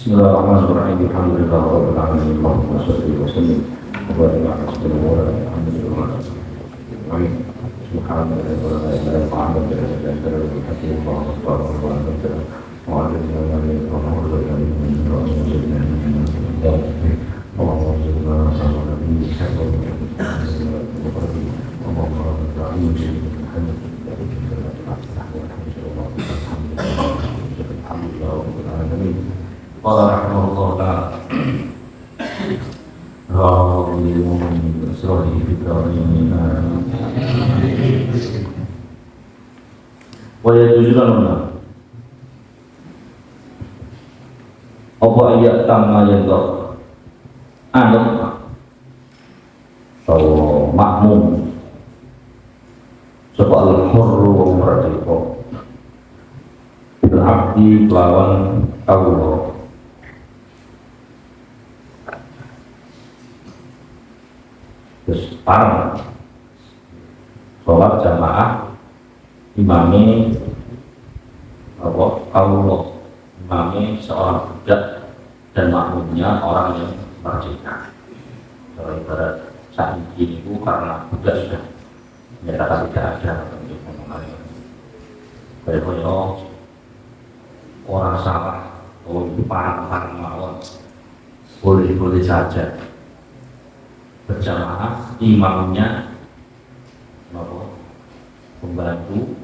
Bismillahirrahmanirrahim. Alhamdulillahirabbil alamin. Allahumma shalli wa sallim wa barik ala sayyidina Muhammad. Amin. Subhanallahi wa la ilaha illa huwa al-hayyul qayyum. Qala rahimahullah ta'ala Rahimahullah Surahi Fitrahim Wa yatujulanuna Apa ayat tamma yantok Anut Atau makmum Sopa al-hurru wa mradiko Bil-abdi lawan Allah terus parang sholat jamaah imami Allah imami seorang budak dan makmumnya orang yang merdeka. Kalau ibarat saat ini itu karena budak sudah menyatakan tidak ada untuk mengenai kayak orang salah itu parang mawon boleh saja berjamaah imamnya pembantu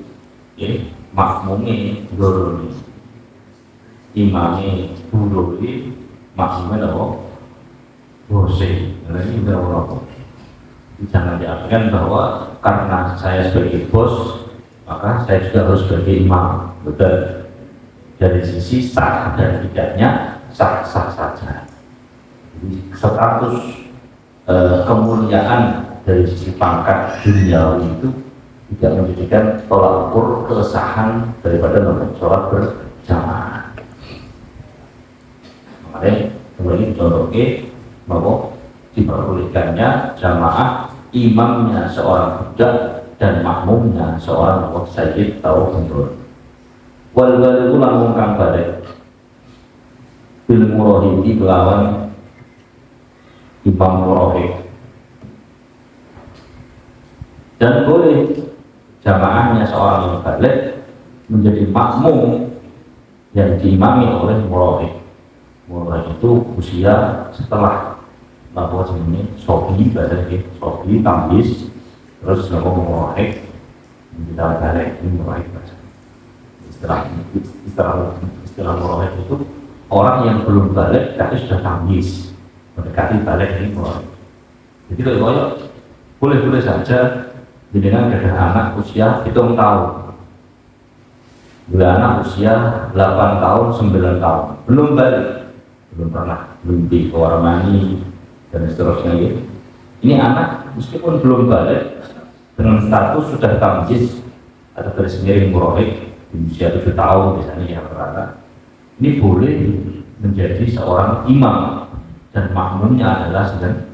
makmumnya doroni imamnya buruli makmumnya bose. Nah ini berapa jangan diartikan bahwa karena saya sebagai bos maka saya juga harus sebagai imam. Betul, dari sisi sah dan tidaknya sah-sah saja. Jadi status kemuliaan dari sisi pangkat duniawi itu tidak menjadikan tolak ukur kesahan daripada sholat berjamaah. Makanya kembali contohnya bahwa diperbolehkannya jamaah imamnya seorang budak dan makmumnya seorang sayyid atau gubernur. Wal baliku langkung kang balik bil murahidi kelawan imam murahid, dan boleh jamaahnya seorang yang balik menjadi makmum yang diimami oleh murahid. Murahid itu usia setelah bahwa ini sobi bahasa sobi tambis terus ngomong murahid menjadi balik ini murahid. Istilah murahid itu orang yang belum balik tapi sudah tambis mendekati balik ini mulai. Jadi kalau boleh saja dengan ada anak usia 7 tahun, anak usia 8 tahun, 9 tahun belum balik, belum pernah berhenti keluar mani dan seterusnya gitu. Ini anak meskipun belum balik dengan status sudah tamjiz atau garis miring murahid di usia 7 tahun misalnya yang rata, ini boleh menjadi seorang imam dan makmumnya adalah sedang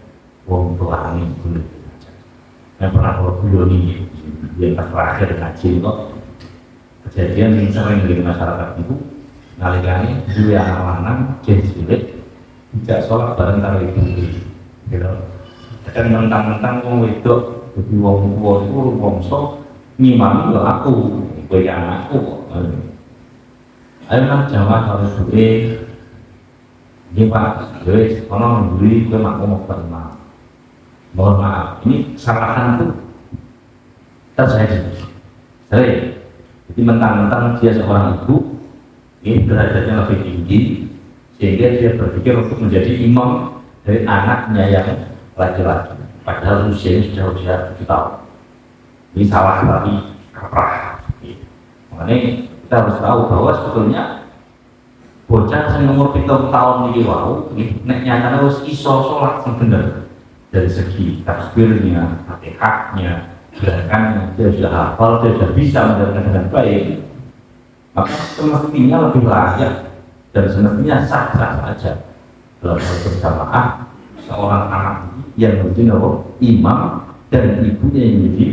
wong tua angin boleh. Yang pernah kalau beliau ini yang terakhir ngaji kok kejadian yang sering di masyarakat itu ngalikani dua anak lanang cilik tidak sholat bareng karo ibu gitu. Dan mentang-mentang wong wedok jadi wong tua itu wongso ngimami yo aku kowe anakku. Ayo kan jamaah harus duwe ini Pak, guys, kalau membeli ke makmum mau mohon maaf, ini kesalahan itu terjadi sering. Jadi mentang-mentang dia seorang ibu, ini derajatnya lebih tinggi sehingga dia berpikir untuk menjadi imam dari anaknya yang laki-laki padahal usianya sudah usia 7 tahun. Ini salah tapi kaprah. Makanya kita harus tahu bahwa sebetulnya bocah sing umur 7 tahun iki wau nek nyatane wis iso salat sing bener dari segi takbirnya, Fatihahnya, gerakannya dia sudah hafal, dia sudah bisa menjalankan dengan baik, maka semestinya lebih layak dan semestinya sah-sah saja dalam hal berjamaah seorang anak yang menjadi imam dan ibunya yang menjadi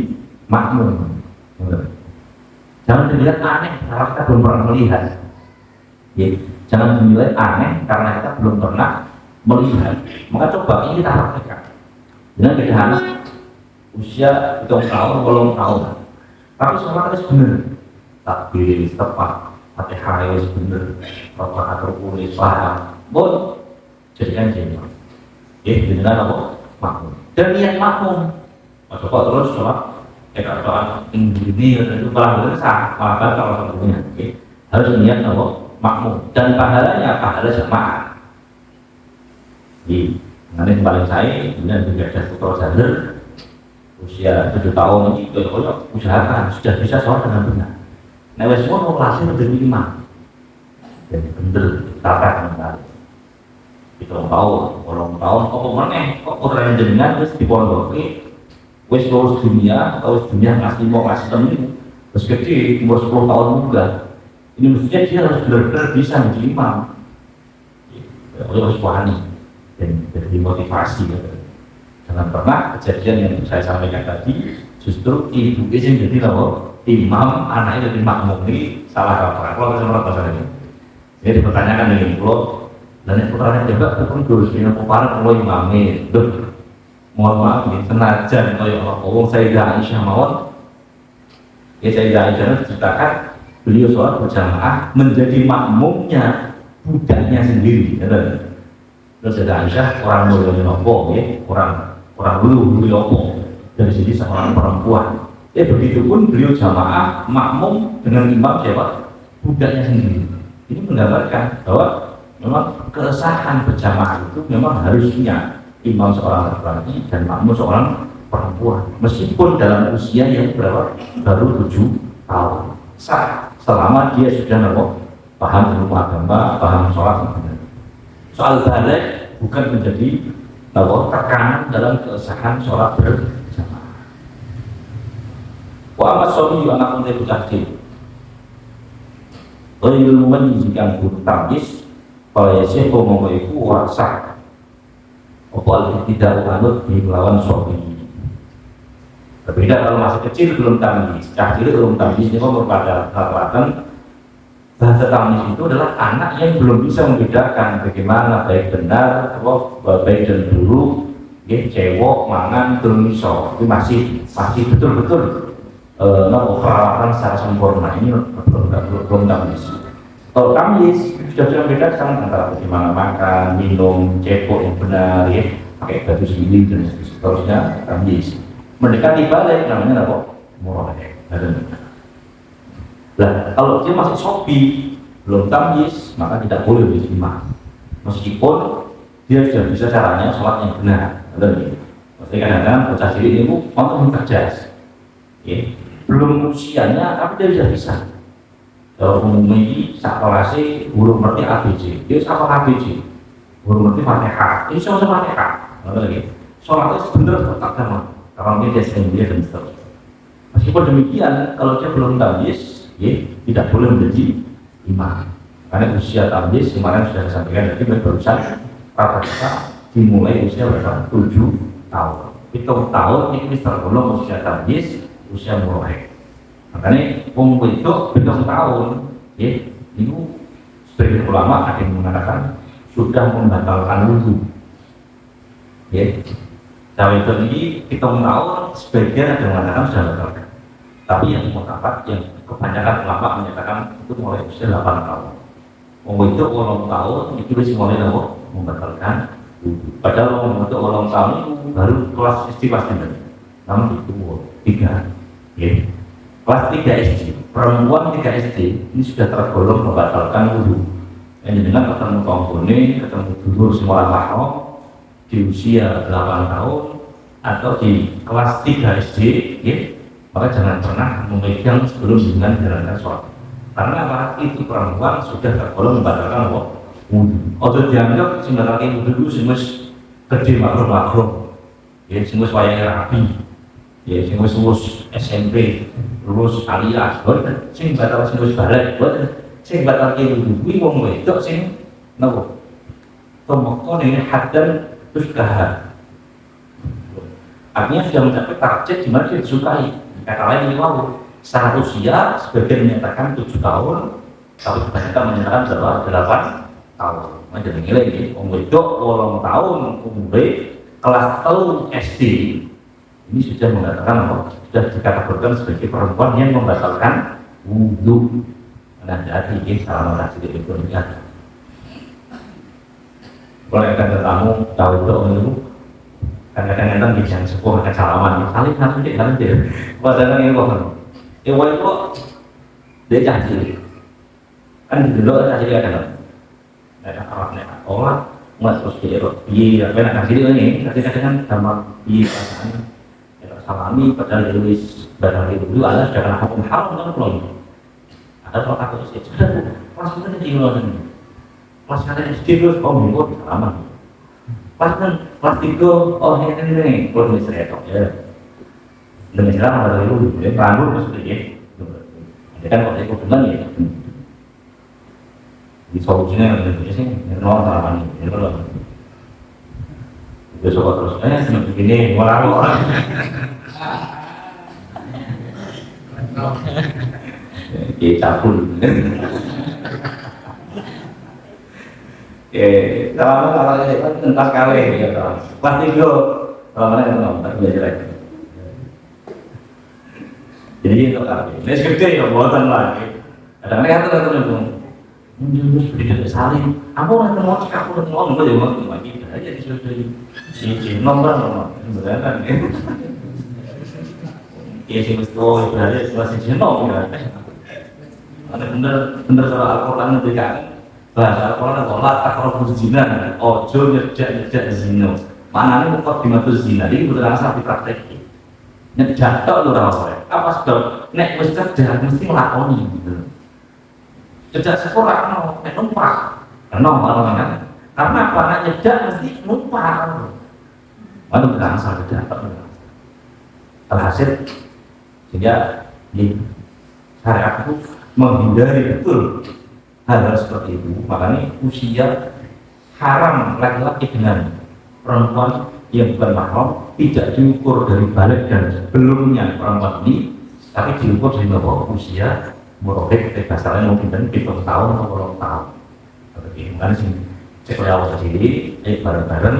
makmum. Jangan dilihat aneh kalau kita belum pernah melihat. Ya, Jangan dinilai aneh karena kita belum pernah melihat. Maka coba ini kita praktekkan. Dengan beda anak usia 7 tahun, 8 tahun, tapi sholat harus benar, takbir tepat, Fatihah harus benar, rakaat rukun paham, boleh jadikan jemaah. Dengan apa? Makmum. Dan niat makmum. Coba terus sholat, kalau ini itu malah besar, malah batal tentunya. Harus niat apa? Makmum. Dan pahalanya pahala jamaah. Nanti paling saya kemudian juga ada putra sadar usia 7 tahun ini usahakan sudah bisa sholat dengan benar. Nah, semua mau kelasnya menjadi imam. Jadi bener tata dengan itu orang tahun kok meneh kok orang jenengan wis dipondoki wis lulus dunia ngasih mau ngasih temen terus gede umur 10 tahun juga. Ini mestinya dia harus benar-benar bisa menjadi imam. Harus wani dan jadi motivasi. Jangan pernah kejadian yang saya sampaikan tadi justru ibu yang jadi imam, anaknya jadi makmum. Ini salah kaprah. Kalau saya merasa ini jadi dipertanyakan dengan pulau dan yang pertanyaan juga pun terus dengan peparan kalau imamnya mohon maaf nih senajan kalau Sayyidah Aisyah mawon Sayyidah Aisyah ceritakan beliau sholat berjamaah menjadi makmumnya budaknya sendiri. Terus ada Aisyah orang mulia nopo, orang dulu nopo dari sini seorang perempuan. Begitu pun beliau jamaah makmum dengan imam siapa? Budaknya sendiri. Ini menggambarkan bahwa memang keresahan berjamaah itu memang harusnya imam seorang laki-laki dan makmum seorang perempuan. Meskipun dalam usia yang berapa? Baru 7 tahun. Selama dia sudah paham ilmu agama, paham sholat. Soal balik bukan menjadi tekanan dalam keresahan sholat berjamaah. Wa amat sobi anak muda bujati. Ghairul menjikan guru tamyiz pada yasih ngomong itu warsak. Apalagi tidak anut di melawan sobi. Berbeda kalau masih kecil belum tamyiz, kecil belum tamyiz ini merupakan rata-rata bahasa tamyiz itu adalah anak yang belum bisa membedakan bagaimana baik benar, baik dan buruk, cewek, mangan, belum bisa. Itu masih betul-betul perawatan secara sempurna. Ini belum tamyiz. Kalau tamyiz sudah bisa membedakan antara bagaimana makan, minum, cewek yang benar, pakai baju sendiri dan seterusnya tamyiz. Mendekati balik namanya apa? Muraih. Nah, kalau dia masih sobi, belum tamyiz, maka tidak boleh diterima. Meskipun dia sudah bisa caranya sholat yang benar. Maksudnya kadang-kadang bocah cilik ini untuk cerdas. Belum usianya, tapi dia sudah bisa. Kalau umumnya ini saat kelasnya belum ngerti ABC, dia sama ABC, belum ngerti Fatihah, ini sama Fatihah. Sholatnya sebenarnya tetap agama. Kalau dia sering dia dan seterusnya. Meskipun demikian, kalau dia belum tamyiz, tidak boleh menjadi imam. Karena usia tamyiz kemarin sudah saya sampaikan tadi barusan rata-rata dimulai usia berapa? 7 tahun. 7 tahun ini tergolong usia tamyiz, usia muraih. Makanya umur itu 7 tahun, itu sebagian ulama ada yang mengatakan sudah membatalkan wudu. Cawe itu ini 7 tahun sebagian ada yang mengatakan sudah membatalkan. Tapi yang mengatakan yang kebanyakan ulama menyatakan itu mulai usia 8 tahun. Umur itu 8 tahun itu bisa mulai membatalkan wudu. Padahal umur itu 8 tahun itu baru kelas SD pasti benar. Namun itu 3. Kelas 3 SD, perempuan 3 SD ini sudah tergolong membatalkan wudu. Yang dengan ketemu konggone, ketemu dulur semua mahram di usia 8 tahun atau di kelas 3 SD, maka jangan pernah memegang sebelum dengan jalankan sholat. Karena apa? Itu perempuan sudah tergolong membatalkan wudu. Atau dianggap sebenarnya wudu itu semus gede makro, semus wayang rapi, semus lulus SMP, lulus aliyah, sing batal semus balik, sing batal wudu. Wih wong wedok sing nopo? Tomoko ini hadan terus kahar. Artinya sudah mencapai target di mana dia disukai. Kata lain ini secara usia sebagian menyatakan 7 tahun, Tapi kebanyakan menyatakan bahwa 8 tahun. Jadi nilai ini umur itu 8 tahun umur kelas 3 SD ini sudah mengatakan bahwa sudah dikategorikan sebagai perempuan yang membatalkan wudhu. Nah, jadi ini salah mengaji itu ya. Boleh kan tamu tahu itu kadang-kadang di jam 10 akan salaman saling dia padahal ini kok itu dia caci kan dulu caci ada orang nggak terus iya apa nak kasih ini kadang-kadang sama di perasaan salami padahal tulis barang itu dulu ada sudah hukum haram kan belum ada protokol itu sudah pas kita di luar ini pas kalian SD terus minggu salaman pas itu ini kalau misalnya itu ya dengan cara ada dulu ya rambut maksudnya ya kan kalau itu benar ya di solusinya yang tentunya sih nol salaman ini kalau besok terus senang begini malah orang cabul kalau tentang kali ya pasti gue kalau mana nggak belajar lagi jadi untuk kali ini gede ya buatan lagi kadang-kadang kata-kata jadi saling aku nanti mau cek aku nanti mau jadi mau lagi aja disuruh si nomor sebenarnya kan ya sih mesti berarti masih jenuh ya bener soal Al-Quran nanti kan bahasa Al-Quran adalah takrobus zina ojo nyejak zina mana ini mukaddimatus zina ini betul asal dipraktekin nyejak tok lu ora apa sebab nek wis cerdas mesti nglakoni gitu jejak sekolah nek numpak kan karena apa nek nyejak mesti numpak mana berasal jejak alhasil sehingga di syariat itu menghindari betul hal-hal seperti itu. Makanya usia haram laki-laki dengan perempuan yang bukan mahram tidak diukur dari balik dan sebelumnya perempuan ini, tapi diukur dari bahwa usia murabek kasarnya mungkin dan 7 tahun atau 8 tahun. Seperti mana sih? Sekolah sendiri, bareng-bareng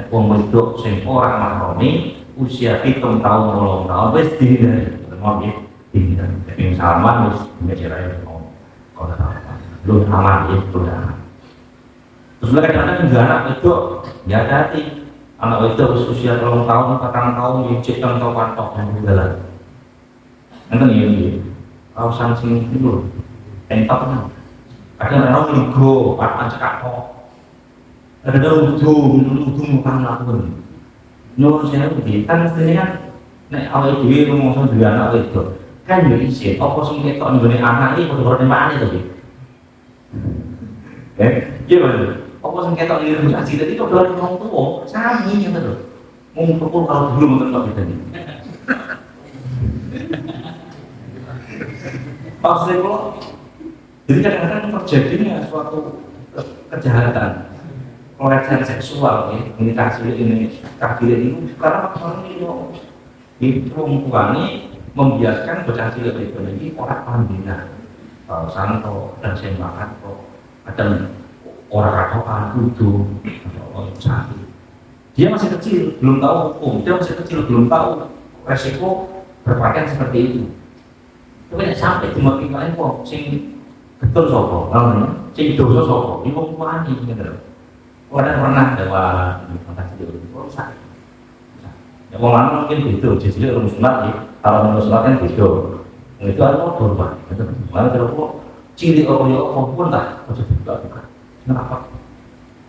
wong wedok sing ora mahrami usia 7 tahun atau 8 tahun wis dihindari. Mau dihindari. Jadi salaman wis ngecerai kalau belum aman ya belum aman. Terus kadang-kadang juga anak itu ya hati anak itu harus usia 3 tahun, 4 tahun, ngicip dan tahu pantok dan jalan. Nanti ini kawasan sini dulu, entok kan. Kadang-kadang minggu, papan cekakok. Kadang-kadang ujung bukan lakukan. Nur saya begini kan mestinya kan nek awal itu ngomong juga anak itu kan jadi isi. Apa sih kita nggone anak ini foto-foto mana itu? Gimana? Apa sih kita ini relasi tadi kok dari orang tua sami gitu loh. Ngumpul kalau belum mengenal kita ini. Maksudnya kalau jadi kadang-kadang terjadinya suatu kejahatan pelecehan seksual ya, komunikasi ini takdir ini karena faktor ini perempuan ini membiarkan bocah cilik itu ini orang pembina santo dan sembahan kok kadang orang katokan kudu orang sakit dia masih kecil belum tahu hukum dia masih kecil belum tahu resiko berpakaian seperti itu tapi sampai di makin lain kok sing betul sopo sing dosa sopo ini kok wani gitu wadah pernah lewat fantasi itu rusak ya orang mungkin gitu jadi rumus sunat ya kalau rumus sunat kan gitu itu ada motor pak mana kalau ciri orang yang pun lah harus dibuka kenapa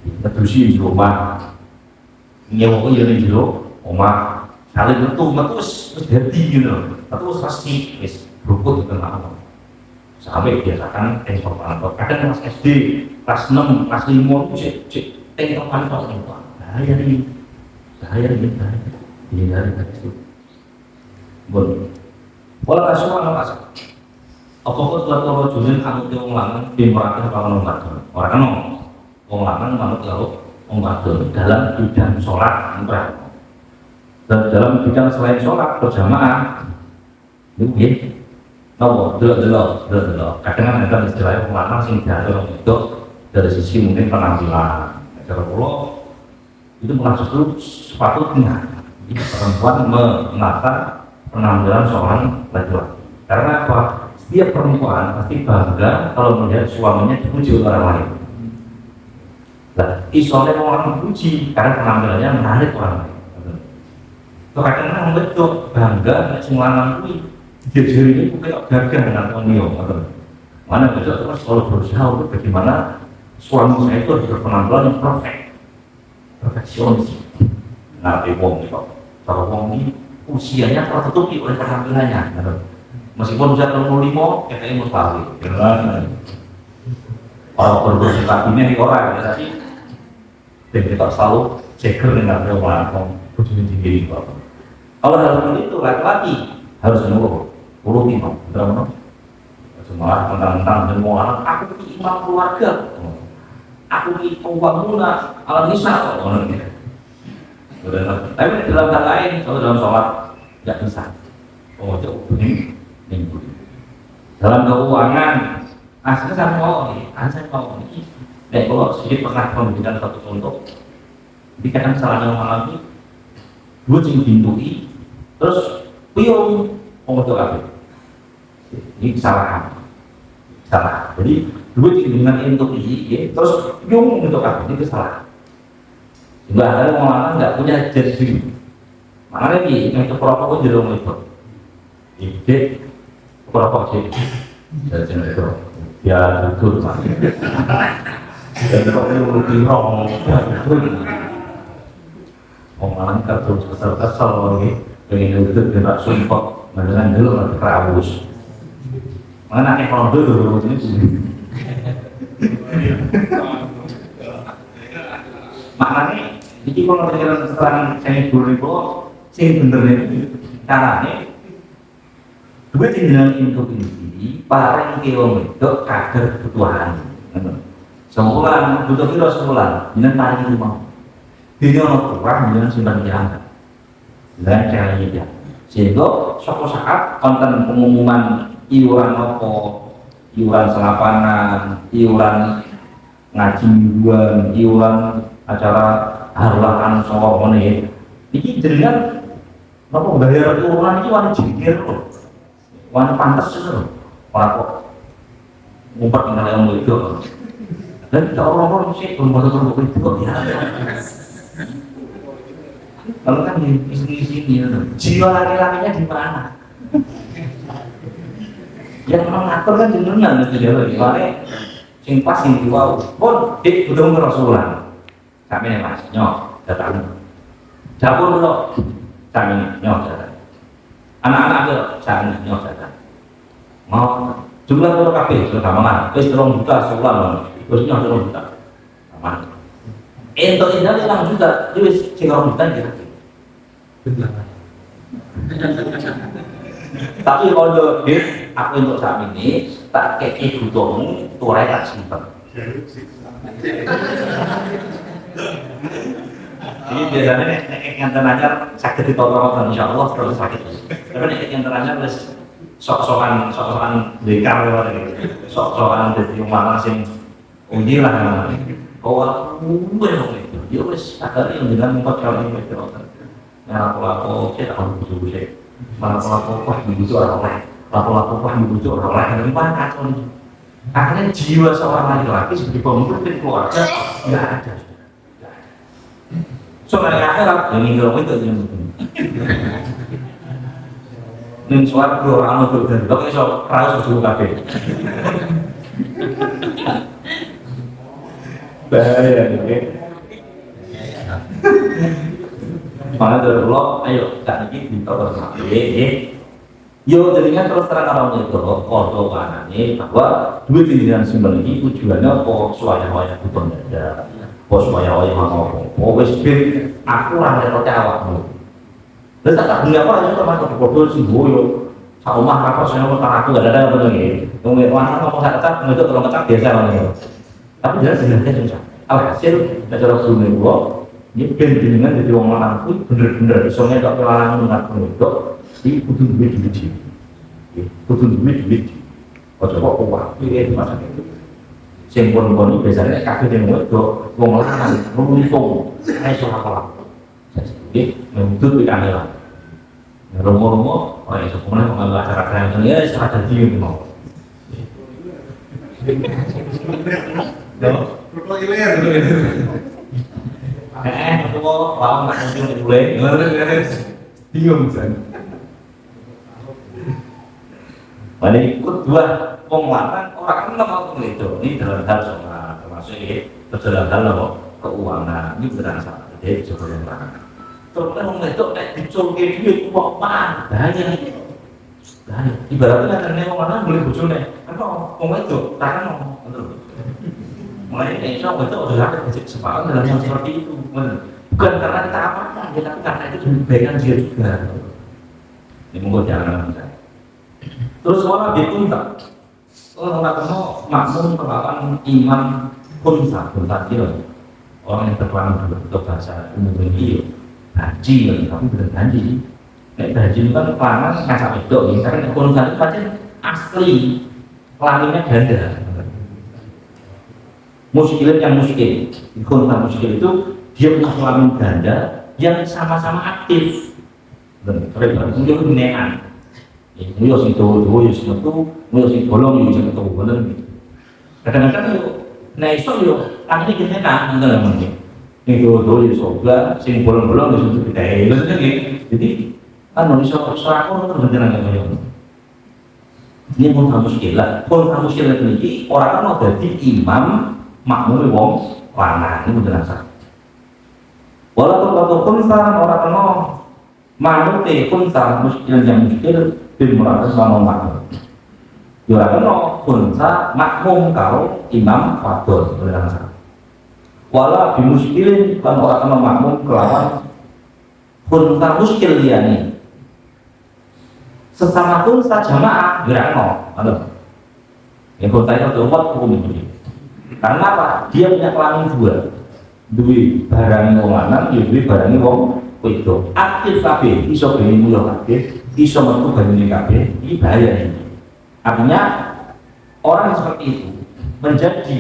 ngedusi di rumah nyewa yang di rumah saling metu terus jadi gitu terus pasti wis berukut itu nggak sampai biasakan ekspor kantor kadang mas SD kelas 6 kelas 5 itu ekspor kantor bahaya ini dari itu boleh kasih mana kasih apa suatu rojulin anut yang lanang dimerakan kalau orang kan wong lanang manut kalau dalam bidang sholat dan dalam bidang selain sholat berjamaah itu nopo delok. Kadang kan ada istilahnya pengarang sing diatur itu dari sisi mungkin penampilan. Cara kula itu bukan justru sepatutnya perempuan menata penampilan seorang laki-laki. Karena apa? Setiap perempuan pasti bangga kalau melihat suaminya dipuji oleh orang lain. Nah, isolnya orang dipuji karena penampilannya menarik orang lain. Kadang-kadang betul bangga nek sing lanang kuwi jari-jari ini kok gagah dengan Antonio. Mana betul terus kalau berusaha untuk bagaimana suami saya itu berpenampilan yang perfeksionis. Nah, wong itu, kalau wong ini usianya tertutupi oleh penampilannya. Meskipun usia 35, kita ini mustahil. Kalau bersuka ini orang, tapi kita selalu ceker dengan orang bujuni tinggi. Kalau dalam itu laki-laki harus menurut, tino, benar-benar. Semua tentang semua aku ini imam keluarga. Aku ini pembangunan alam nisa, tapi dalam hal lain, kalau dalam sholat tidak bisa. Oh, jauh ini. Dalam keuangan, saya mau nih. Kalau sedikit pernah memberikan satu contoh, dikatakan salah mengalami dua cing bintui, terus piung itu apa? Ini salah. Jadi dua cing dengan untuk ini, terus piung untuk apa? Ini kesalahan. Juga ada orang nggak punya jadi, mana lagi yang keperapa pun jadi orang itu. Ide keperapa sih? Jadi itu ya betul mas. Dan kalau dirong, ya betul. Orang kerja kesal lagi, pengen itu tidak sumpah, dengan dulu nanti kerabus. Mana yang kalau dulu ini? Maknanya, jadi kalau pikiran setelah saya dulu saya bener ini caranya. Dua jenengan untuk ini, paling kilometer kader kebutuhan. Sebulan, butuh kilo sebulan, jenengan paling 5. Dia orang kurang, jenengan simpan jalan. Dan caranya dia. Sehingga suatu saat konten pengumuman iuran apa, iuran selapanan, iuran ngaji mingguan, iuran acara harlaan soal ini jenengan apa bayar iuran ini wani jikir loh. Warna pantas itu, kok ngumpet dengan yang itu, dan kita orang-orang sih belum itu ya. Kalau kan di sini, jiwa laki-lakinya di mana? Yang mengatur kan jenengan itu dia lagi, mana sing pas sing diwau, pun butuh Rasulullah. Kami nih mas, nyok datang, dapur dulu, kami nyok datang. Anak-anak itu saya nyok datang. Mau jumlah orang kafe sudah mana? Wis 3 juta sebulan, terus nyok 3 juta. Aman. Ento ini 6 juta, wis sing 2 juta kira. Tapi kalau aku untuk saat ini tak kayak butuhmu, turai tak simpan. Jadi biasanya yang terakhir sakit ditolong insya Allah terus sakit. Tapi yang terakhir terus sok-sokan dekar sok-sokan dari rumah sing uji lah. Oh aku belum itu. Dia wes ada yang bilang 4 kali itu. Nah aku saya tak butuh saya. Malah aku dibutuh orang lain. Aku dibutuh orang lain. Dari mana kacau ini? Akhirnya jiwa seorang laki-laki sebagai pemimpin keluarga nggak ada. Soalnya akhirat yang ingin itu yang penting. Ning swarga ora ono dodan. Kok iso raos kudu kabeh. Bahaya iki. Mana dulu ayo tak iki ditolong nggih. Yo jadinya terus terang orang itu foto kanane bahwa duit jenengan simbol ini tujuannya apa supaya butuh dada. Supaya mau wis ben aku ora percaya awakmu. Terus tak beli apa itu termasuk bodoh sih boyo. Sak omah apa saya mau aku enggak ada apa lagi. Wong mana ngomong sak tak itu kalau ngecak biasa ngono. Tapi jelas sebenarnya susah. Alhasil cara gune gua ini ben jenengan jadi wong lanang kuwi bener-bener iso ngetok lanang ngaku itu di kudu duwe diuji. kudu duit. Ojo kok uang, piye maksudnya itu. Sing pon-pon biasanya kabeh ning wedok wong lanang nuntung iso apa. Jadi nuntut pikane lah. Romo-romo ora iso kono kok acara keren ya iso ada dadi ngono. Kok iler. Aku mau nggak mungkin boleh. Bingung kan. Mana ikut dua penguatan orang kan nggak mau itu. Ini dalam hal soal termasuk ini dalam hal keuangan ini benar salah. Jadi coba yang belakang. Terus kan ngomong itu dicol kayak duit uang apa? Bahaya. Ibaratnya kan ngomong mana boleh bocor nih. Kan ngomong itu tangan ngomong. Mulai ini itu udah ada kesempatan dalam yang seperti itu. Bukan karena kita amankan, tapi karena itu kebaikan dia juga. Ini monggo jangan. Terus orang dituntak, orang makmum kelawan imam kunsa kira orang yang terkenal berbentuk bahasa umum ini haji, tapi bukan haji. Nek haji itu kan kelaman ngasak itu, karena kunsa itu pasti asli kelaminnya ganda. Muskilin yang muskil, kunsa muskil itu dia punya kelamin ganda yang sama-sama aktif. Dan mereka itu nenan. Muyo sing tuwa yo sing metu, muyo sing bolong yo sing metu, bener gitu. Kadang-kadang yo nek iso yo tangane kene kan ngono mungkin. Ning tuwa yo iso gak sing bolong-bolong yo sing gede. Maksudnya gitu. Jadi kan iso aku terus beneran kaya ngono. Ini pun harus gila. Pun harus gila iki ora kan mau dadi imam makmum wong lanang ini beneran sak. Walaupun waktu kunsa ora kena manut kunsa muskil yang muskil dimurahkan sama makmum. Ya kena kunsa makmum karo imam wadon beneran sak. Wala bimuskilin kan ora kena makmum kelawan kunsa muskil liyane. Sesama kunsa jamaah ya kena, ngono. Ya kunsa itu umat hukum ini. Karena apa? Dia punya kelamin dua. Duwe barang wong lanang, ya duwe barang wong wedok. Aktif kabeh, iso ben mulo kabeh, iso metu banyune kabeh, iki bahaya ini. Artinya orang seperti itu menjadi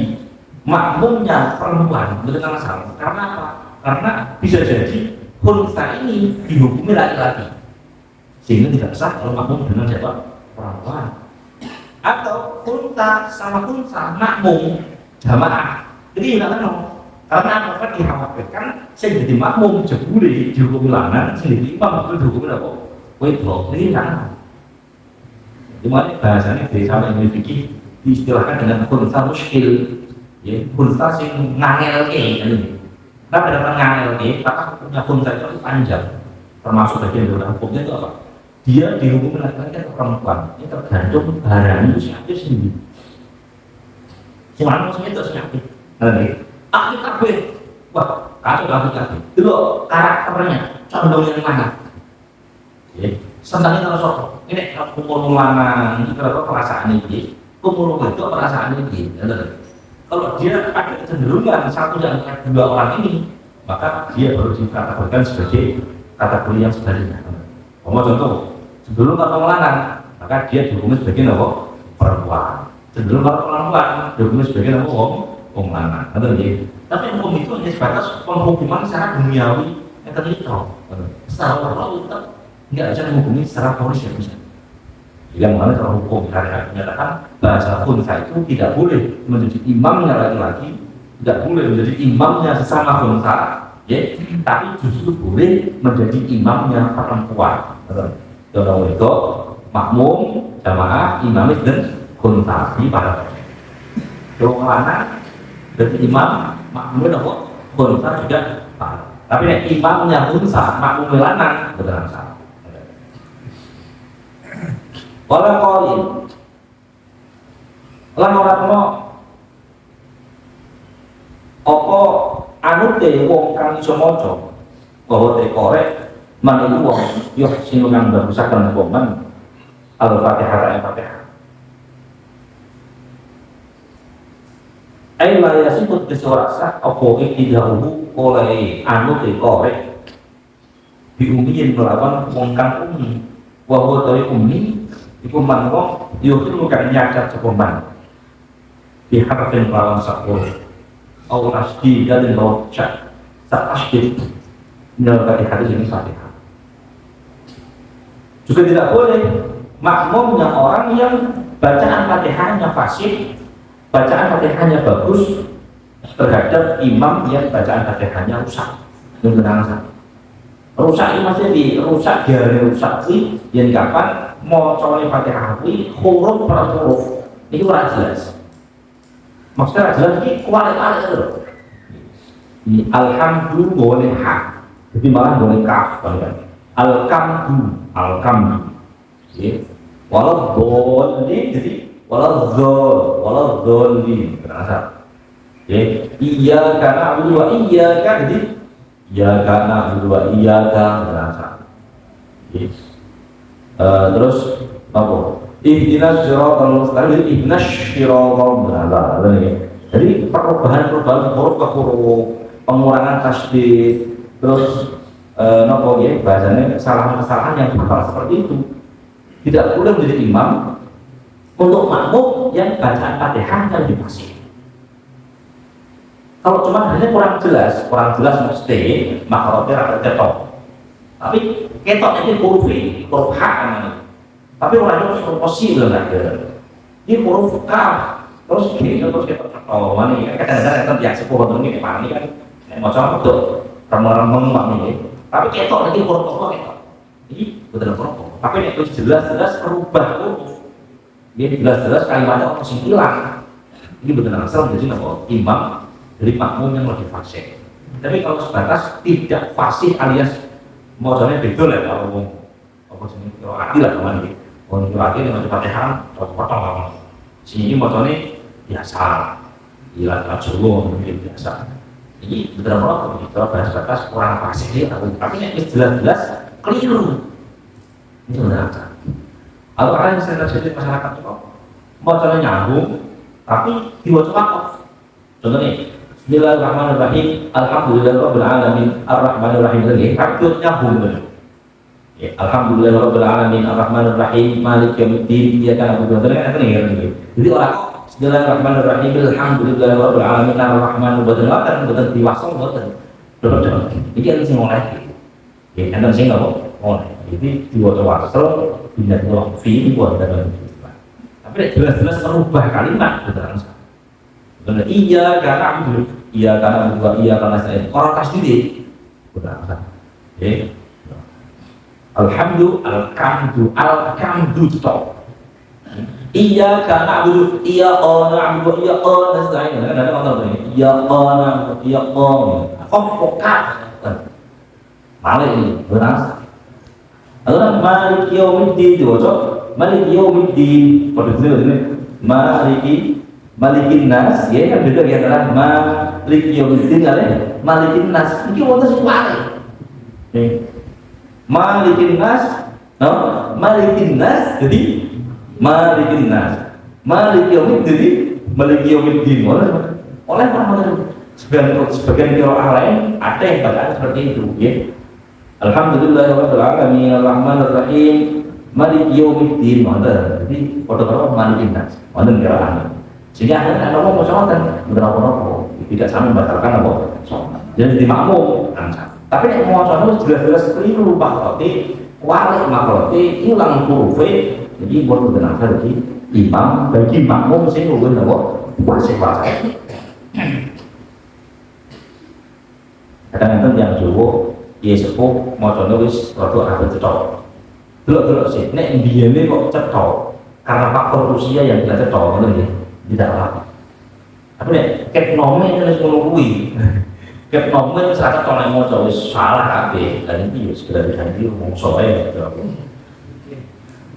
makmumnya perempuan dengan masalah. Karena apa? Karena bisa jadi kunsa ini dihukumi laki-laki, sehingga tidak sah kalau makmum dengan siapa? Perempuan. Atau kunsa sama kunsa makmum jamaah. Jadi tidak kenal. Karena apa dikhawatirkan saya jadi makmum jebule dihukumi lanang, saya jadi imam itu dihukumi apa? Wedok. Ini kan. Dimana bahasanya dari sama yang fikih diistilahkan dengan kunsa muskil, ya kunsa sing ngangel ini. Nah pada ngangel tapi hukumnya kunsa itu panjang, termasuk bagian dari hukumnya itu apa? Dia dihukumi laki-laki atau perempuan. Ini tergantung barang itu siapa sendiri. Si mana maksudnya itu siapa? Nanti. Aktif kabeh. Wah, kacau kabeh. Dulu karakternya condong yang mana? Ya, senangnya kalau sosok. Ini kumpul lanang, ini kalau perasaan ini, kumpul itu perasaan ini. Kalau dia ada kecenderungan satu dan dua orang ini, maka dia baru dikategorikan sebagai kategori yang sebaliknya. Contoh, sebelum kalau lanang, maka dia dihukumi sebagai apa? Perempuan. Sebelum kalau perempuan, dihukumi sebagai apa? Lanang. Tapi hukum itu hanya sebatas penghukuman secara duniawi yang terlihat. Secara moral itu nggak bisa menghukumi secara fonis ya bisa. Yang mana kalau hukum syariat menyatakan bahasa kunsa itu tidak boleh menjadi imamnya laki-laki, tidak boleh menjadi imamnya sesama kunsa, ya, tapi justru boleh menjadi imamnya perempuan. Contoh itu makmum, jamaah, imamis dan kunsa di para orang lanang dan imam makmum apa? Kunsa juga para. Tapi imamnya kunsa, makmum lanang benar salah. Wala qaulin lan ora kena apa anute wong kang iso maca bahwa te korek manut wong yo sing nang bagusaken poman Al-Fatihah Al-Fatihah ai la yasibut bisurasa apa iktidahu oleh anute korek diumiin melawan wong kang umi wa huwa tari umi iku man wong yukhil kang nyacat sapa man bi harfin lawan sepuluh au asdi dan lawan cak sak asdi minal Fatihah ini Fatihah. Juga tidak boleh makmum yang orang yang bacaan Fatihahnya fasih, bacaan Fatihahnya bagus terhadap imam yang bacaan Fatihahnya rusak. Ini benar. Rusak ini maksudnya rusak dari rusak sih yang kapan mau coba Fatihah ini huruf per huruf ini kurang jelas. Maksudnya jelas ini kualitas itu. Ini alhamdulillah boleh hak, jadi malah boleh kaf kan? Alkamdu, walau dolin jadi walau dolin berasa. Iya karena abu dua iya kan jadi iya karena abu dua iya kan berasa. Terus apa? Ihdinas siratal mustaqim, ihdinas siratal mustaqim. Jadi perubahan huruf ke huruf, pengurangan tasdid, terus nopo ya bahasanya kesalahan-kesalahan yang fatal seperti itu tidak boleh menjadi imam untuk makmum yang bacaan Fatihah yang difasih. Kalau cuma hanya kurang jelas mesti makrotnya rakyat ketok. Tapi ketok ini huruf H namanya. Tapi orang itu huruf posi belum ada. Ini huruf K terus terus ketok ketok. Mana ini kadang-kadang yang biasa pohon ini kan mau coba betul remeng-remeng ini. Tapi ketok lagi huruf ketok. Ini betul huruf. Tapi itu jelas-jelas berubah huruf. Dia jelas-jelas kalimatnya harus hilang. Ini benar asal menjadi imam dari makmum yang lebih fasih. Tapi kalau sebatas tidak fasih alias mau jalannya betul ya kalau apa jenis kiroati lah teman ini. Kalau kiroati ini masih Fatihah potong. Sini mau jalannya biasa. Gila Jawa mungkin biasa. Ini benar-benar kalau batas kurang fasih tapi ini jelas-jelas keliru. Itu benar. Atau ada yang sering terjadi masyarakat itu mau jalannya nyambung tapi diwajib wakaf. Contohnya Bismillahirrahmanirrahim, Alhamdulillahirabbil alamin, Arrahmanirrahim. Tapi nyambung benar. Alhamdulillahirabbil alamin, Arrahmanirrahim, Maliki yaumiddin, iyyaka na'budu wa iyyaka nasta'in. Jadi orang Bismillahirrahmanirrahim, Alhamdulillahirabbil alamin, Arrahmanirrahim, betul diwasal betul. Betul. Ini harus mulai. Ya, anda sih nggak mau. Jadi diwajib wasal, tidak fi buat dalam. Tapi jelas-jelas merubah kalimat betul. Benar, iya karena abu, iya karena abu, iya karena saya orang tasdid, benar. Alhamdulillah stop. Iya karena abu, iya orang abu, iya orang saya. Kan ada orang ini, iya orang, iya orang. Fokat, malah ini benar. Lalu Malik Yaumiddin diwajib, Malik Yaumiddin pada ini Malikin Nas, ya kan beda ya antara Malik Yaumiddin kali Malikin Nas. Ini wonten sing wae. Malikin Nas, Malikin Nas jadi Malikin Nas. Malik Yaumiddin jadi Malik Yaumiddin. Oleh orang sebagian qiraah lain ada yang bacaan seperti itu, ya. Alhamdulillahirabbil alamin, Arrahmanirrahim, Malik Yaumiddin. Jadi foto-foto Malikin Nas. Wonten qiraah. Sehingga ada orang mau sholat kan berapa tidak sampai membatalkan apa sholat. Jadi di makmum kan. Tapi yang mau sholat jelas-jelas keliru makroti, kualik makroti, hilang hurufnya. Jadi buat benar jadi imam bagi makmum sih mungkin apa fasih. Kadang-kadang yang Jawa ya sepuh mau sholat wis rada agak cetok. Delok sih, nek mbiyene kok cetok karena faktor usia yang tidak cetok ngono nggih. Tidak apa. Tapi nek ket nome itu harus menungguin. Ket nome itu saat orang mau jauh salah kabeh. Dan ini ya segera diganti ngomong soalnya.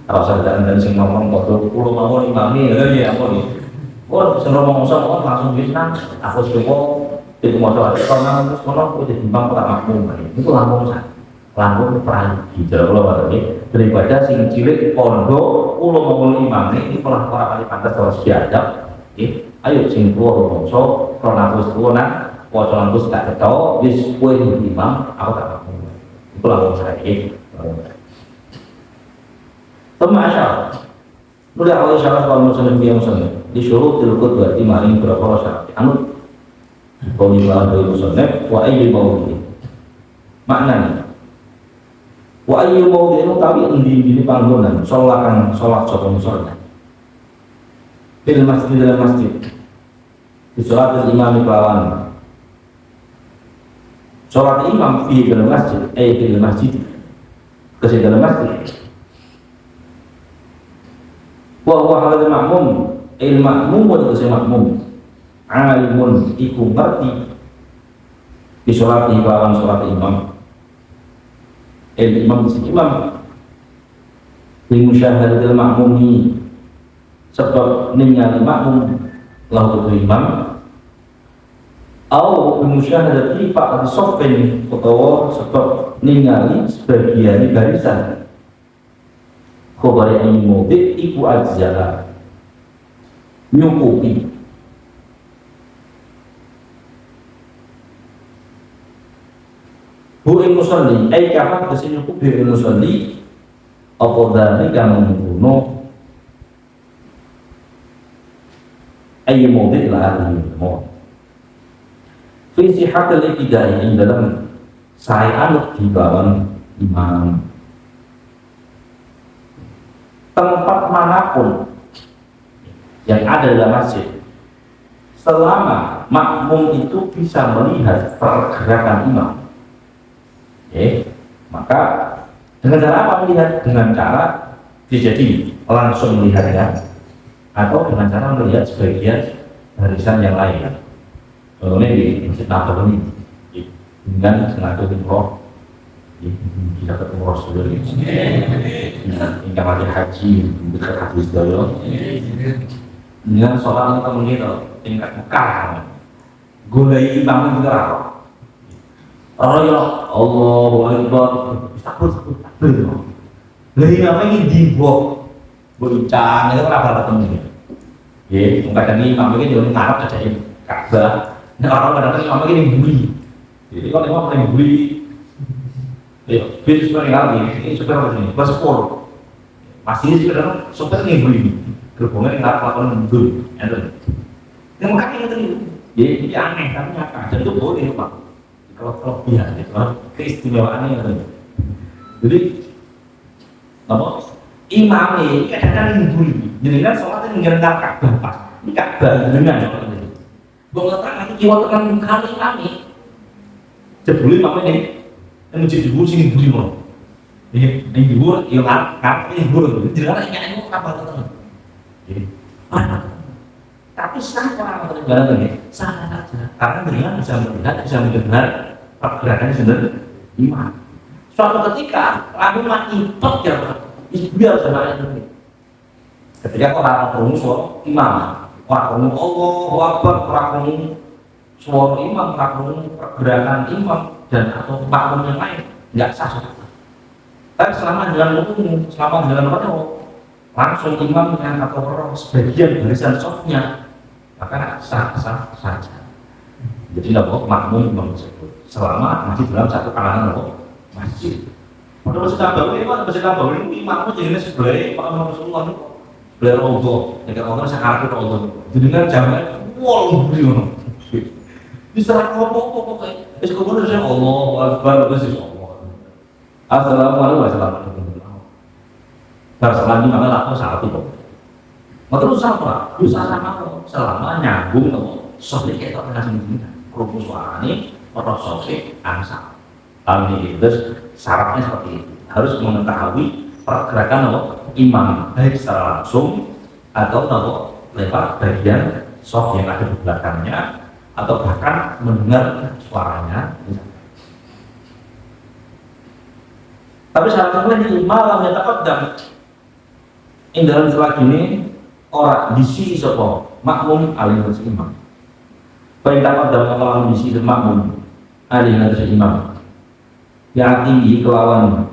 Kalau saya dan sing ngomong waktu pulau mau imami ya apa nih? Oh bisa ngomong soal langsung bisa. Aku coba itu mau coba kalau terus kalau udah timbang tak makmum itu langsung sah. Langsung peran di jalan ini daripada sing cilik pondok pulau mau imami ini orang kali pantas harus diadap. Ayo sing tuwa bangsa kronatus tuwa nak waca lantus gak ketok wis kowe imam aku tak mampu. Iku langsung saya. Temasya Mulai awal syarat kalau muslim dia muslim disuruh tilkut berarti maring berapa syarat anu kalau dilawan dari muslim wa ayyu maudi maknanya wa ayyu maudi itu tapi endi panggonan sholat sapa muslim di masjid dalam masjid di sholat imam kelawan sholat imam di dalam masjid di masjid ke dalam masjid wa halal makmum makmum wa makmum alimun iku ngerti di sholat kelawan sholat imam imam di musyahadatil makmumi sebab ningali makmum lahu imam au bi musyahadati pak di sofen utawa sebab ningali sebagian barisan khabari mudi iku ajzala nyukupi hu musalli ai kafat kesini nyukupi musalli apa dari kamu mengguno ai mudi lah mau fi sihatil ibtidai ing dalam saya anut di bawah imam tempat manapun yang ada dalam masjid selama makmum itu bisa melihat pergerakan imam maka dengan cara apa melihat? Dengan cara jadi langsung melihatnya atau dengan cara melihat sebagian barisan yang lain contohnya di Masjid Nabawi dengan sengaja roh kita ketemu Rasulullah hingga mati haji dekat hadis doyo dengan sholat kita mengira tingkat Mekah gulai imam itu raro ya Allahu Akbar takut lagi namanya ini dibok boncang itu kenapa ketemu ya kadang imam ini jadi ngarap saja Ka'bah orang kadang imam ini buli jadi kalau imam ini buli bis sebenarnya ini supir apa sini? Bus sport masih ini sebenarnya supir ini beli gerbongnya yang nggak lakukan mundur yang makanya itu jadi aneh tapi nyata dan itu boleh Pak kalau kelebihan kalau keistimewaannya itu jadi apa? Imam ini kadang-kadang ini beli jadi kan sholatnya mengerendah Ka'bah Pak ini Ka'bah dengan bahwa nanti kiwat tekan kami jebuli Pak ini yang menjadi dulu sini beli mau, ini dulu yang ngap ini dulu, jadi kan ini kapal teman, tapi sah orang negara ini sah saja, karena dengan bisa mendengar pergerakan sendiri imam. Suatu ketika lagu mati pot ya Pak, biar sama ini. Ketika orang ngomong suara imam, orang ngomong Allahu Akbar, orang ngomong suara imam, orang ngomong pergerakan imam. Dan atau makmum yang lain nggak sah sholat. Tapi selama jalan langsung imam yang atau orang sebagian barisan softnya maka sah saja. Jadi nggak boleh makmum imam tersebut selama masih dalam satu kalangan masjid. Pada masjid Nabawi ini imamnya jadi sebelah Pak Rasulullah itu sebelah rodo. Jika orang sekarang itu rodo. Jadi kan jamnya wall beliau. Diserang apa-apa kayak es kemudian saya Allahu Akbar terus Allah. Assalamualaikum warahmatullahi wabarakatuh. Terselanjutnya mana aku saat itu. Mau terus apa? Bisa sama selama nyambung atau sopir kita pernah sendiri. Kerupuk suara ini orang sopir angsa. Ini terus syaratnya seperti itu. Harus mengetahui pergerakan imam baik secara langsung atau lewat bagian soft yang ada di belakangnya. Atau bahkan mendengar suaranya. Tapi syaratnya di malam yang taqaddam dalam selagi ini orang disi sapa makmum alih imam. Baik taqaddam kalau disi makmum alih imam. Yang tinggi kelawan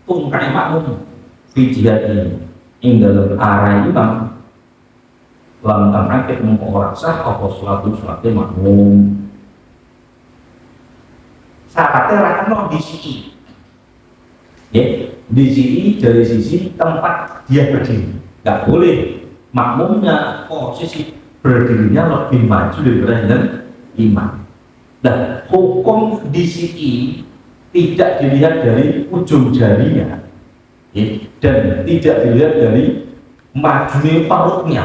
tungkai makmum fi jihadi dalam arah imam lantan angket mengko ora sah apa sholatnya makmum. Syaratnya rakan di sini. Ya, di sini dari sisi tempat dia berdiri. nggak boleh makmumnya posisi berdirinya lebih maju daripada imam. Nah, hukum di sini tidak dilihat dari ujung jarinya, ya, dan tidak dilihat dari majunya perutnya.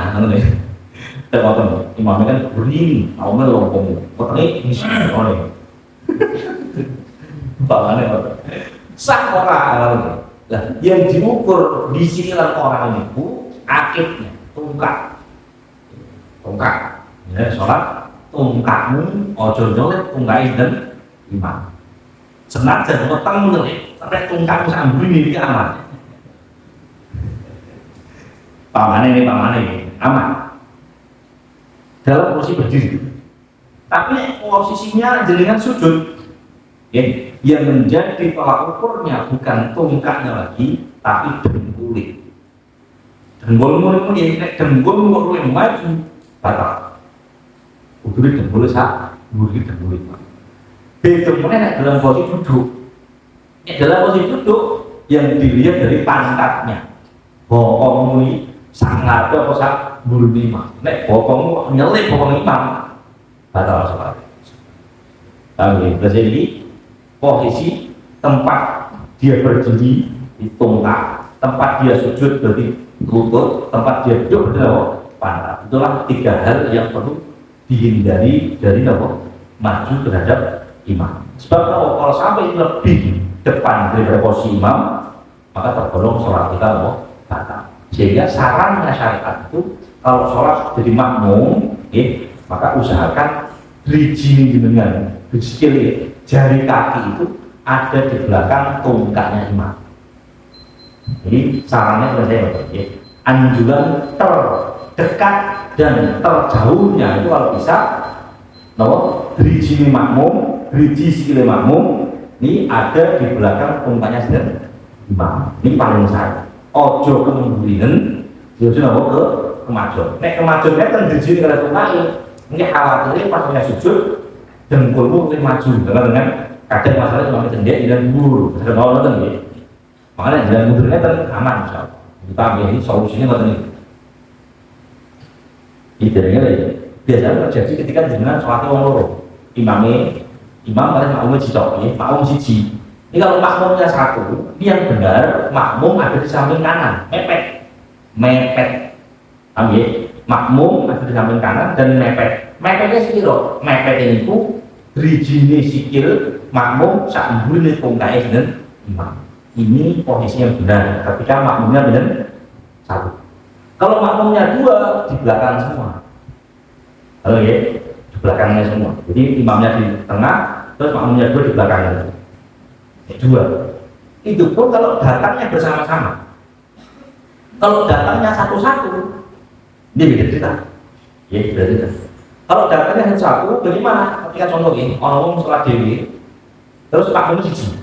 Teman-teman, imamnya kan berdiri, awalnya longkong, potongnya ini oleh, bagaimana? Sah orang. Lah, yang diukur di sini orang itu akidnya, tungkak, ya, sholat tungkakmu, ojo nyolek tungkai dan imam. Senajan petang menelik, sampai tungkakmu sambil ini aman. Pamane ini aman. Dalam posisi berdiri. Tapi posisinya jenengan sujud. Ya, yang menjadi tolak ukurnya bukan tungkaknya lagi, tapi dengkulit. Dengkulmu ini nek dengkulmu luwih maju, batal. Udure dengkul sak, mburi dengkulit. Beda meneh nek dalam posisi duduk. Nek dalam posisi duduk yang dilihat dari pantatnya. Bokongmu ini sangat apa sak mburi mah. Nek bokongmu nyelip bokong imam, batal salat. Tapi terjadi posisi tempat dia berdiri di tungkak, tempat dia sujud berarti lutut, tempat dia duduk berarti pantat. Itulah tiga hal yang perlu dihindari dari maju terhadap imam. Sebab kalau sampai lebih depan dari posisi imam, maka tergolong sholat kita batal. Sehingga sarannya syariat itu kalau sholat jadi makmum, maka usahakan driji dengan skill jari kaki itu ada di belakang tungkaknya imam. Jadi sarannya seperti ya. Anjuran terdekat dan terjauhnya itu kalau bisa, driji makmum, driji sikile makmum, ini ada di belakang tungkaknya sendiri imam. Ini paling besar. Ojo kemudian, ojo ke kemajuan. Nek kemajuannya kan driji kalau tungkaknya, ini khawatirnya pas punya sujud dengkulmu lebih maju dengan kadang masalah cuma cendek dan buru ada kalau nonton ya makanya jalan mundurnya kan aman misalnya kita ambil ini solusinya nonton ini jadinya biasanya terjadi ketika dengan sholatnya orang loro imam kalian makmumnya cicok ya makmum siji ini kalau makmumnya satu ini yang benar makmum ada di samping kanan mepet ambil makmum ada di samping kanan dan mepetnya sikil mepetnya itu rijine sikil makmum sak mburi tungkai dan imam. Ini posisi yang benar ketika makmumnya benar satu. Kalau makmumnya dua di belakang semua. Halo ya, di belakangnya semua. Jadi imamnya di tengah, terus makmumnya dua di belakangnya. Dua. Itu pun kalau datangnya bersama-sama. Kalau datangnya satu-satu, dia beda cerita. Ya, beda cerita. Kalau datanya hanya satu, bagaimana? Ketika contoh ini, orang sholat dewi, terus makmum siji.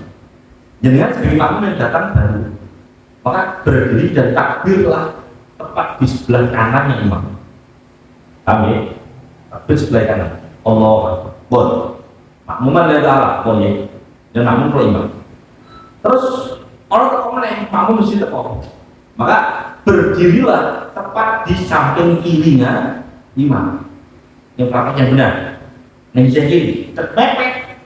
Jangan sebagai makmum yang datang baru, maka berdiri dan takbirlah tepat di sebelah kanannya imam. Amin. Takbir sebelah kanan. Allah Akbar. Makmuman dari Allah, boleh. Dan makmum pro imam. Terus orang terkomen makmum mesti terkomen. Maka berdirilah tepat di samping kirinya imam. Yang praktek yang benar, yang bisa kiri, terpepet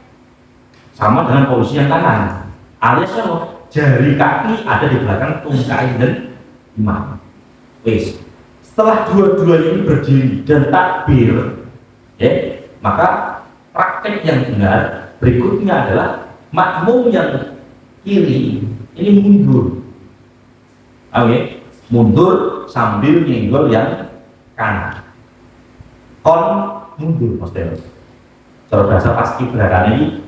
sama dengan posisi yang kanan. Alias kan jari kaki ada di belakang tungkai dan imam. Wes, setelah dua-duanya ini berdiri dan takbir, maka praktek yang benar berikutnya adalah makmum yang kiri ini mundur, mundur sambil nyenggol yang kanan. Kon mundur maksudnya cara bahasa pas ibaratnya ini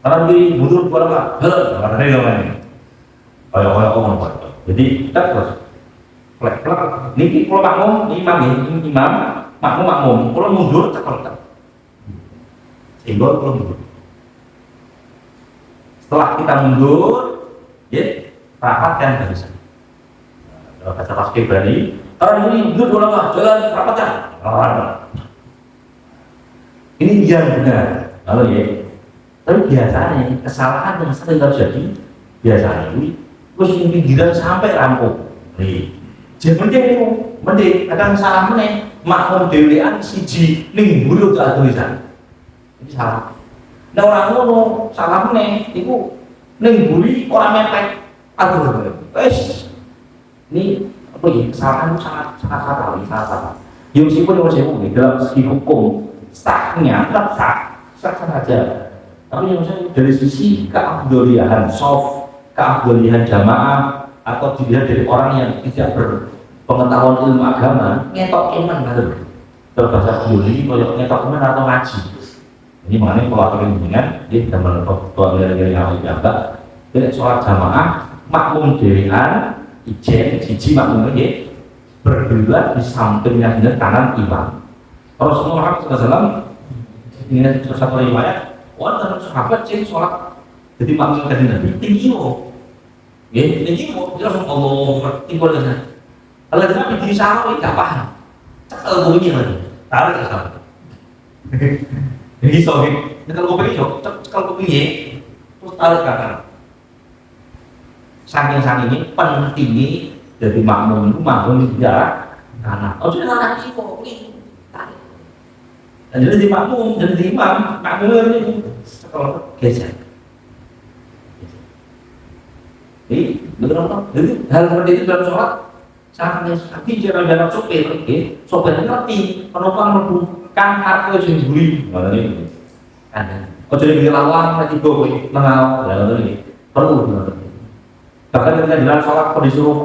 karena di mundur dua lama karena ini kayak jadi kita terus plek ini kalau makmum imam makmum kalau mundur cepat senggol kalau mundur setelah kita mundur rapatkan bahasa bahasa pas ibaratnya karena ini mundur dua lama jalan rapatkan ini yang benar, kalau ya. Tapi biasanya kesalahan yang sering terjadi biasanya ini terus pinggiran sampai rampung, mending kadang salah meneh makmum dhewean siji ning mburi udah tulisan. Iki salah. Nek ora ngono, salah meneh iku ning mburi ora mepet. Aduh, wis. Ini apa ya? Kesalahan sangat fatal. Ya meskipun dalam segi hukum sahnya tetap sah saja. Tapi yang saya dari sisi keafdolian keafdolian jamaah atau dilihat dari orang yang tidak berpengetahuan ilmu agama, ngetok iman gitu. Berbahasa Yuli, kalau ngetok iman atau ngaji. Ini mengenai pola dengan dia dalam tuan dari yang agak. Jadi sholat jamaah makmum dewan ijen siji makmum ini bergerak di sampingnya dengan kanan imam. Rasulullah SAW ini satu riwayat, wah sahabat cek sholat jadi makmum dari Nabi tinggi loh. Ya, ini mau dia langsung Allah timbul dengan. Kalau kita bikin sarau ini nggak paham. Cakal bunyi lagi, tarik ke sana. Jadi soalnya, kalau gue begini, cakal bunyi, terus tarik ke kanan. Saking ini pentingnya dari makmum di jarak kanan. Oh sudah tarik kok ini tarik. Dan jadi makmum, jadi imam, makmum ini cakal geser. Jadi, hal seperti itu dalam sholat sangat tapi jalan-jalan sopir ngerti penumpang membuka kartu yang dibeli mana ini ada oh jadi lawan lagi gue mengaw dalam ini perlu bahkan ketika jalan sholat kalau disuruh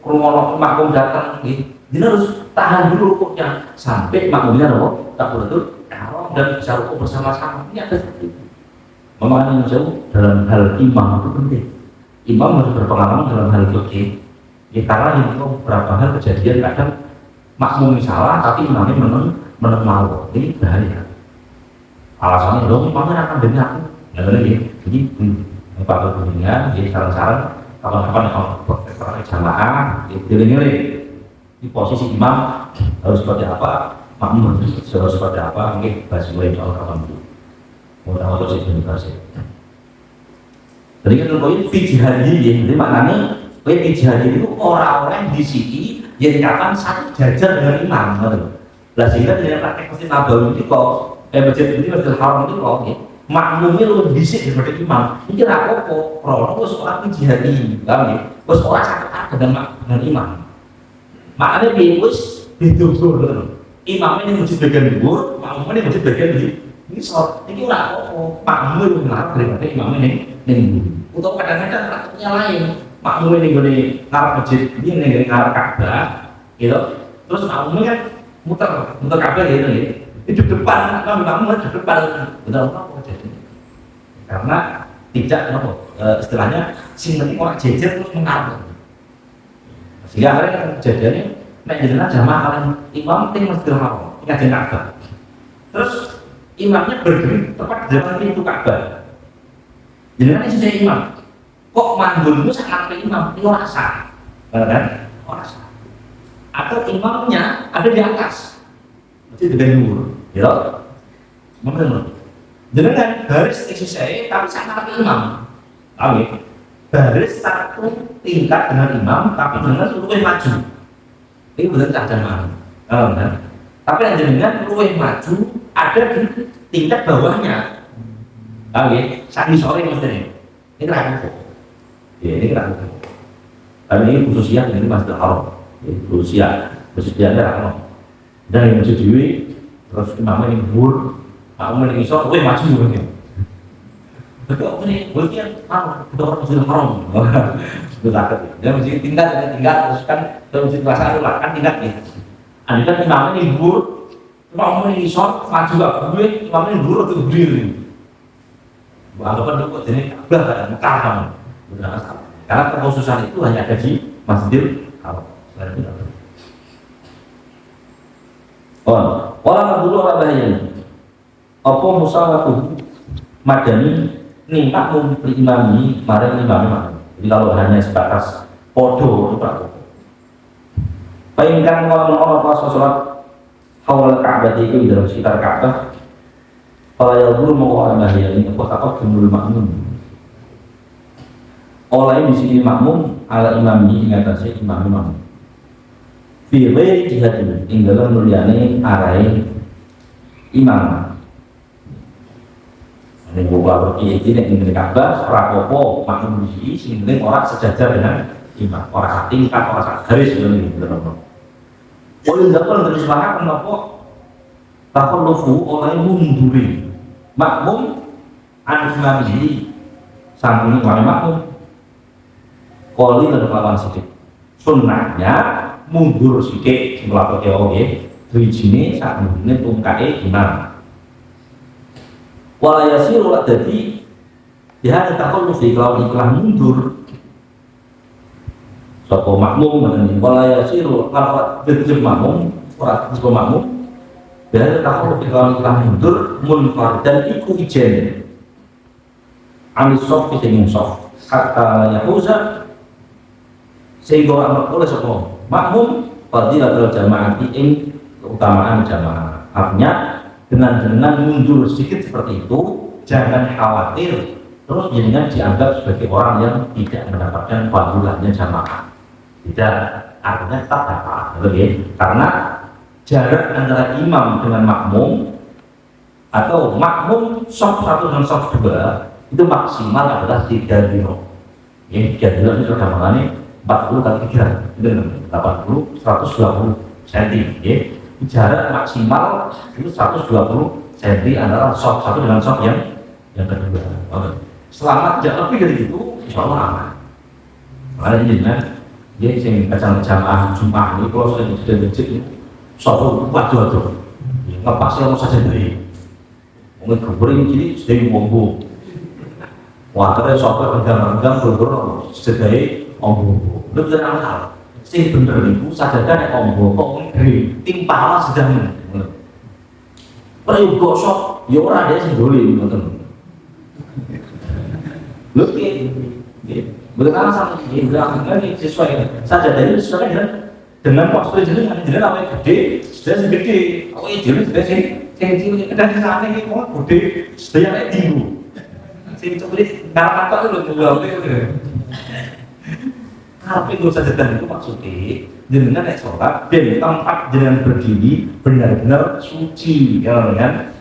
kerumunan makmum datang dia harus tahan dulu rukuknya sampai makmumnya tak betul dan bisa rukuk bersama-sama. Ini ada seperti itu memang yang jauh dalam hal imam itu penting. Imam harus berpengalaman dalam hal fikih. Ya karena itu beberapa hal kejadian kadang makmum salah tapi imamnya menang malu. Ini bahaya. Alasannya dong imamnya akan dengar aku. Nggak lagi. Jadi Pak Gubernurnya jadi saran-saran kapan-kapan kalau profesor jamaah dilihat di posisi imam harus seperti apa, makmum harus seperti apa. Mungkin bahas mulai soal kapan dulu. Mau sih universitas. Jadi kan poin fijhadi ya, jadi maknanya poin fijhadi itu orang-orang di sini yang dikatakan satu jajar dengan imam, lah sehingga dengan praktek masjid Nabawi itu kok, masjid ini masjid Haram itu kok, makmumnya lebih bisik daripada imam. Ini rapopo, krono itu seorang fijhadi, paham ya? Terus orang satu dengan imam. Maknanya bebas hidup imamnya ini masjid bagian luar, makmumnya ini masjid bagian di ini sholat, ini rapopo, makmumnya lebih ngarap daripada imamnya ini. Untuk kadang-kadang praktiknya lain makmum ini gue ngarap masjid ini ngarap Ka'bah gitu terus makmumnya kan muter Ka'bah gitu di depan makmumnya di depan betul apa jadi karena tidak istilahnya sing penting orang jejer terus mengarap sehingga akhirnya kan kejadiannya nek jenengan jamaah kalian imam ting Masjidil Haram ngajen Ka'bah terus imamnya berdiri tepat di depan pintu Ka'bah. Jadi kan saya imam, kok mandul itu sangat imam, itu rasa, kan? Rasa. Atau imamnya ada di atas, jadi dengan luhur, gitu. Benar. Jadi kan baris sisi saya, tapi sangat imam, tahu ya? Baris satu tingkat dengan imam, tapi dengan luwih maju. Ini benar tak jamaah, kan? Tapi yang dengan luwih maju ada di tingkat bawahnya. Tahu ya, saat di sore maksudnya ini ragu ya ini ragu karena ini khususnya ini Masjidil Haram khususnya masjidnya ada ragu dan yang masjid Dewi terus imamnya ini bur makmumnya ini isor, maju mungkin tapi apa nih, bolehnya kita orang Masjidil Haram itu takut ya masjid tinggal terus kan kalau masjid kelas 1 lah kan tinggal nih ada kan imamnya ini bur makmumnya ini isor, maju gak gue imamnya ini bur atau berdiri anggapan dulu kok jadi Ka'bah kan Mekah kan karena kekhususan itu hanya ada di Masjidil Haram. Orang dulu orang bahaya apa musawatuh madani nih makmum berimami mari imam. Jadi kalau hanya sebatas podo itu tak cukup. Bayangkan kalau orang pas sholat hawal Ka'bah itu di dalam sekitar Ka'bah. Kalau yang dulu mau orang bahaya ini apa jumlah makmum. Oleh di sini makmum ala imam ini ingat saya imam. Pilih jihad ing dalam mulyane arai imam. Ini buka berarti ini ing Ka'bah rapopo makmum di sini orang sejajar dengan imam, orang tingkat, orang garis ini benar. Oleh zaman dari semangat kenapa takon lufu oleh munduri makmum an ini sambil imam makmum koli dan kelawan sedikit sunnahnya mundur sedikit sebelah oke tujuannya saat ini tungkai imam. Walayasi ulah jadi ya ada takut mesti kalau iklan mundur sopo makmum mengenai walayasi ulah jadi makmum orang sopo makmum ya ada takut mesti kalau iklan mundur munfar dan ikut ijen anisof kita musof kata yahuza sehingga orang oleh sopo makmum fadilatul jamaah ing keutamaan jamaah artinya dengan mundur sedikit seperti itu jangan khawatir terus jangan dianggap sebagai orang yang tidak mendapatkan fadilahnya jamaah, tidak, artinya tetap dapat karena jarak antara imam dengan makmum atau makmum sof 1 dan sof 2 itu maksimal adalah 3 dino ya 3 dino itu sudah mengenai 40 kali 3 itu 80 120 cm ya. Jarak maksimal itu 120 cm antara soft 1 dengan soft yang kedua. Selama tidak lebih dari itu, insya Allah aman. Karena ini dengan dia yang kacang-kacang Jumat ini kalau sudah di masjid ini soft waduh ngepasnya mau saja dari mungkin goreng jadi sedang ngombo. Wah ternyata software rendang bergerak sedang ngombo. Lebih dari hal sing bener itu sajadah nek ombo kok ngeri timpala sedang perlu gosok ya ora ada sing dolim ngoten lho piye betul sama ini berarti sesuai sajadah itu sesuai dengan waktu jenengan awake gede sudah sing gede awake dhewe sudah sing cilik dan sana iki kok gede sedaya nek tinggu sing cilik ngarep kok lho tapi dosa sedang itu maksudnya jenengan naik sholat dan tempat jenengan berdiri benar-benar suci ya kan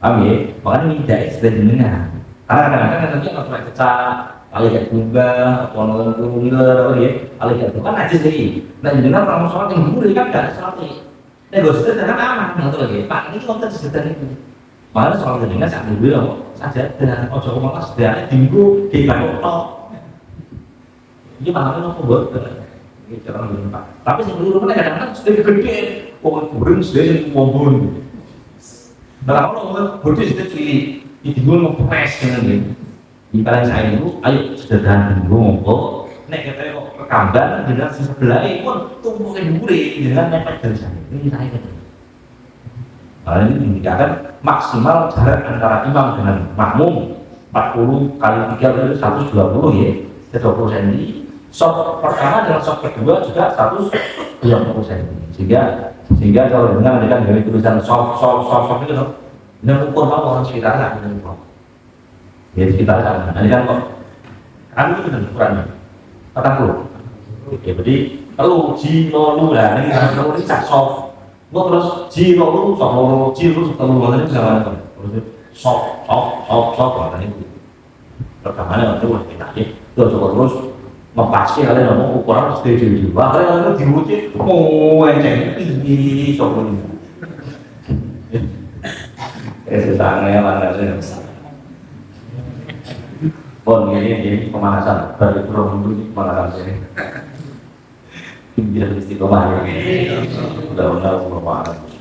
paham ya makanya tidak sedang jenengan karena kadang-kadang nanti kalau pakai kecak kali kayak bunga atau nongkrong ngiler ya kali kayak itu kan aja sih nah jenengan orang sholat yang dulu kan gak sholat nah dosa sedang aman nggak lagi pak ini konten sedang itu makanya sholat jenengan saat dulu saja dan ojo malah sedang minggu di kantor ini masalahnya apa buat ini cara menimpa tapi sebelum itu kadang-kadang sudah gede goreng sudah yang ngomong nah kalau gede sudah cilik itu gue ngepres dengan ini di paling saya itu ayo sederhana gue ngomong nek kita kok kekamban dengan sebelah pun tumpukin duri dengan nepet dari sana ini saya kata nah ini indikakan maksimal jarak antara imam dengan makmum 40 kali 3 itu 120 ya 120 cm soft pertama dengan soft kedua juga 120 cm sehingga kalau dengan ada dari tulisan soft itu dengan ukur apa orang sekitar lah dengan ukur ya sekitar sana ini kan kok kami itu dengan ukurannya 40 oke jadi kalau jilolu lah ini kalau ini soft gua terus jilolu soft jilolu ini bisa mana soft ini pertamanya itu kita ya terus ngepasnya kalian ngomong ukuran setuju juga kalian diwujud mau enceng ini coba sesangnya mana sih bon ini pemanasan dari program ini pemanasan ini biar istiqomah ya udah pemanasan